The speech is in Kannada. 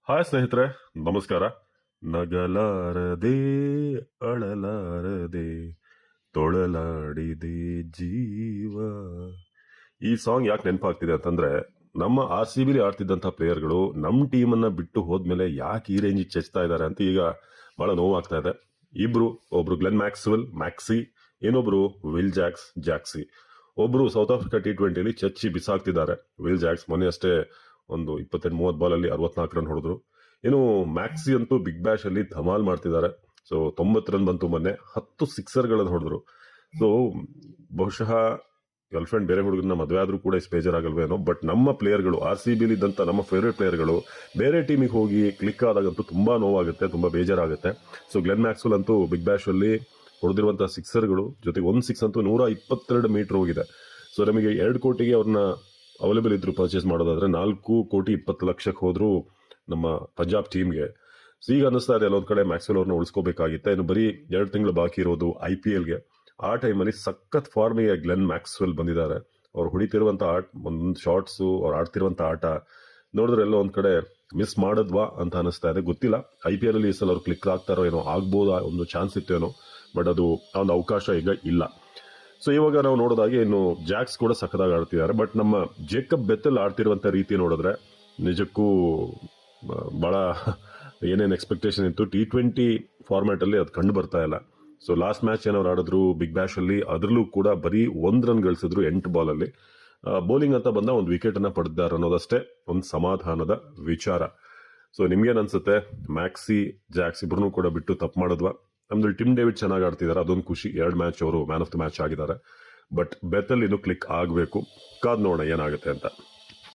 ಹಾಯ್ ಸ್ನೇಹಿತರೆ, ನಮಸ್ಕಾರ. ನಗಲಾರದೆ ಅಳಲಾರದೆ ತೊಳಲಾಡಿದೆ ಜೀವ. ಈ ಸಾಂಗ್ ಯಾಕೆ ನೆನಪಾಗ್ತಿದೆ ಅಂತಂದ್ರೆ, ನಮ್ಮ RCB ಆಡ್ತಿದ್ದಂಥ ಪ್ಲೇಯರ್ಗಳು ನಮ್ಮ ಟೀಮನ್ನ ಬಿಟ್ಟು ಹೋದ್ಮೇಲೆ ಯಾಕೆ ಈ ರೇಂಜ್ ಚೆಚ್ತಾ ಇದ್ದಾರೆ ಅಂತ ಈಗ ಬಹಳ ನೋವಾಗ್ತಾ ಇದೆ. ಒಬ್ರು ಗ್ಲೆನ್ ಮ್ಯಾಕ್ಸ್ವೆಲ್ ಮ್ಯಾಕ್ಸಿ, ಇನ್ನೊಬ್ರು ವಿಲ್ ಜಾಕ್ಸಿ. ಒಬ್ರು ಸೌತ್ ಆಫ್ರಿಕಾ T20 ಚಚ್ಚಿ ಬಿಸಾಕ್ತಿದ್ದಾರೆ. ವಿಲ್ ಜಾಕ್ಸ್ ಮೊನ್ನೆ ಅಷ್ಟೇ ಒಂದು 28-30 ಬಾಲಲ್ಲಿ 64 ರನ್ ಹೊಡೆದ್ರು. ಇನ್ನು ಮ್ಯಾಕ್ಸಿ ಅಂತೂ ಬಿಗ್ ಬ್ಯಾಶ್ ಅಲ್ಲಿ ಧಮಾಲ್ ಮಾಡ್ತಿದ್ದಾರೆ. ಸೊ 90 ರನ್ ಬಂತು ಮೊನ್ನೆ, 10 ಸಿಕ್ಸರ್ಗಳನ್ನು ಹೊಡೆದ್ರು. ಸೊ ಬಹುಶಃ ಗರ್ಲ್ ಫ್ರೆಂಡ್ ಬೇರೆ ಹುಡುಗನ ಮದುವೆ ಆದ್ರೂ ಕೂಡ ಇಷ್ಟು ಬೇಜಾರಾಗಲ್ವೇನೋ. ಬಟ್ ನಮ್ಮ ಪ್ಲೇಯರ್ಗಳು RCB ಇದ್ದಂತ ನಮ್ಮ ಫೇವ್ರೇಟ್ ಪ್ಲೇಯರ್ಗಳು ಬೇರೆ ಟೀಮಿಗೆ ಹೋಗಿ ಕ್ಲಿಕ್ ಆದಾಗಂತೂ ತುಂಬಾ ನೋವಾಗುತ್ತೆ, ತುಂಬಾ ಬೇಜಾರಾಗುತ್ತೆ. ಸೊ ಗ್ಲೆನ್ ಮ್ಯಾಕ್ಸ್ವೆಲ್ ಅಂತೂ ಬಿಗ್ ಬ್ಯಾಶ್ ಅಲ್ಲಿ ಹೊಡೆದಿರುವಂತಹ ಸಿಕ್ಸರ್ಗಳು ಜೊತೆಗೆ ಒಂದು ಸಿಕ್ಸ್ ಅಂತೂ 122 ಮೀಟರ್ ಹೋಗಿದೆ. ಸೊ ನಮಗೆ 2 ಕೋಟಿಗೆ ಅವ್ರನ್ನ ಅವೈಲೇಬಲ್ ಇದ್ರು ಪರ್ಚೇಸ್ ಮಾಡೋದಾದ್ರೆ 4,20,00,000 ಹೋದ್ರು ನಮ್ಮ ಪಂಜಾಬ್ ಟೀಮ್ಗೆ. ಸೊ ಈಗ ಅನ್ನಿಸ್ತಾ ಇದೆ ಅಲ್ಲೊಂದ್ ಕಡೆ ಮ್ಯಾಕ್ಸ್ವೆಲ್ ಅವ್ರನ್ನ ಉಳಿಸ್ಕೋಬೇಕಾಗಿತ್ತೆ. ಇನ್ನು ಬರೀ 2 ತಿಂಗಳು ಬಾಕಿ ಇರೋದು IPLಗೆ. ಆ ಟೈಮಲ್ಲಿ ಸಖತ್ ಫಾರ್ಮಿಗೆ ಗ್ಲೆನ್ ಮ್ಯಾಕ್ಸ್ವೆಲ್ ಬಂದಿದ್ದಾರೆ. ಅವ್ರು ಹೊಡಿತಿರುವಂತ ಒಂದೊಂದು ಶಾರ್ಟ್ಸು, ಅವ್ರು ಆಡ್ತಿರುವಂತ ಆಟ ನೋಡಿದ್ರೆ ಎಲ್ಲೋ ಒಂದ್ ಕಡೆ ಮಿಸ್ ಮಾಡದ್ವಾ ಅಂತ ಅನಿಸ್ತಾ ಇದೆ. ಗೊತ್ತಿಲ್ಲ IPL ಅಲ್ಲಿ ಈ ಸಲ ಅವ್ರು ಕ್ಲಿಕ್ ಆಗ್ತಾರೋ ಏನೋ, ಆಗ್ಬೋದಾ, ಒಂದು ಚಾನ್ಸ್ ಇತ್ತೇನೋ. ಬಟ್ ಅದು ಆ ಒಂದು ಅವಕಾಶ ಈಗ ಇಲ್ಲ. ಸೊ ಇವಾಗ ನಾವು ನೋಡೋದಾಗಿ ಇನ್ನು ಜಾಕ್ಸ್ ಕೂಡ ಸಖತ್ತಾಗಿ ಆಡ್ತಿದ್ದಾರೆ. ಬಟ್ ನಮ್ಮ ಜೇಕಬ್ ಬೆಥೆಲ್ ಆಡ್ತಿರುವಂತ ರೀತಿ ನೋಡಿದ್ರೆ ನಿಜಕ್ಕೂ ಬಹಳ ಏನೇನು ಎಕ್ಸ್ಪೆಕ್ಟೇಷನ್ ಇತ್ತು T20 ಫಾರ್ಮ್ಯಾಟ್ ಅಲ್ಲಿ ಅದು ಕಂಡು ಬರ್ತಾ ಇಲ್ಲ. ಸೊ ಲಾಸ್ಟ್ ಮ್ಯಾಚ್ ಏನವ್ರು ಆಡಿದ್ರು ಬಿಗ್ ಬ್ಯಾಶ್ ಅಲ್ಲಿ, ಅದರಲ್ಲೂ ಕೂಡ ಬರೀ 1 ರನ್ ಗಳಿಸಿದ್ರು 8 ಬಾಲ್ ಅಲ್ಲಿ. ಬೌಲಿಂಗ್ ಅಂತ ಬಂದ ಒಂದು ವಿಕೆಟ್ ಅನ್ನ ಪಡೆದಿದ್ದಾರೆ ಅನ್ನೋದಷ್ಟೇ ಒಂದು ಸಮಾಧಾನದ ವಿಚಾರ. ಸೊ ನಿಮ್ಗೇನ್ ಅನ್ಸುತ್ತೆ? ಮ್ಯಾಕ್ಸಿ ಜಾಕ್ಸ್ ಇಬ್ರು ಕೂಡ ಬಿಟ್ಟು ತಪ್ಪು ಮಾಡಿದ್ವಾ? ನಮ್ದು ಟಿಮ್ ಡೇವಿಡ್ ಚೆನ್ನಾಗಿ ಆಡ್ತಿದ್ದಾರೆ, ಅದೊಂದು ಖುಷಿ. 2 ಮ್ಯಾಚ್ ಅವರು ಮ್ಯಾನ್ ಆಫ್ ದ ಮ್ಯಾಚ್ ಆಗಿದ್ದಾರೆ. ಬಟ್ ಬೆಥೆಲ್ ಇನ್ನು ಕ್ಲಿಕ್ ಆಗಬೇಕು. ಕಾದ್ ನೋಡೋಣ ಏನಾಗುತ್ತೆ ಅಂತ.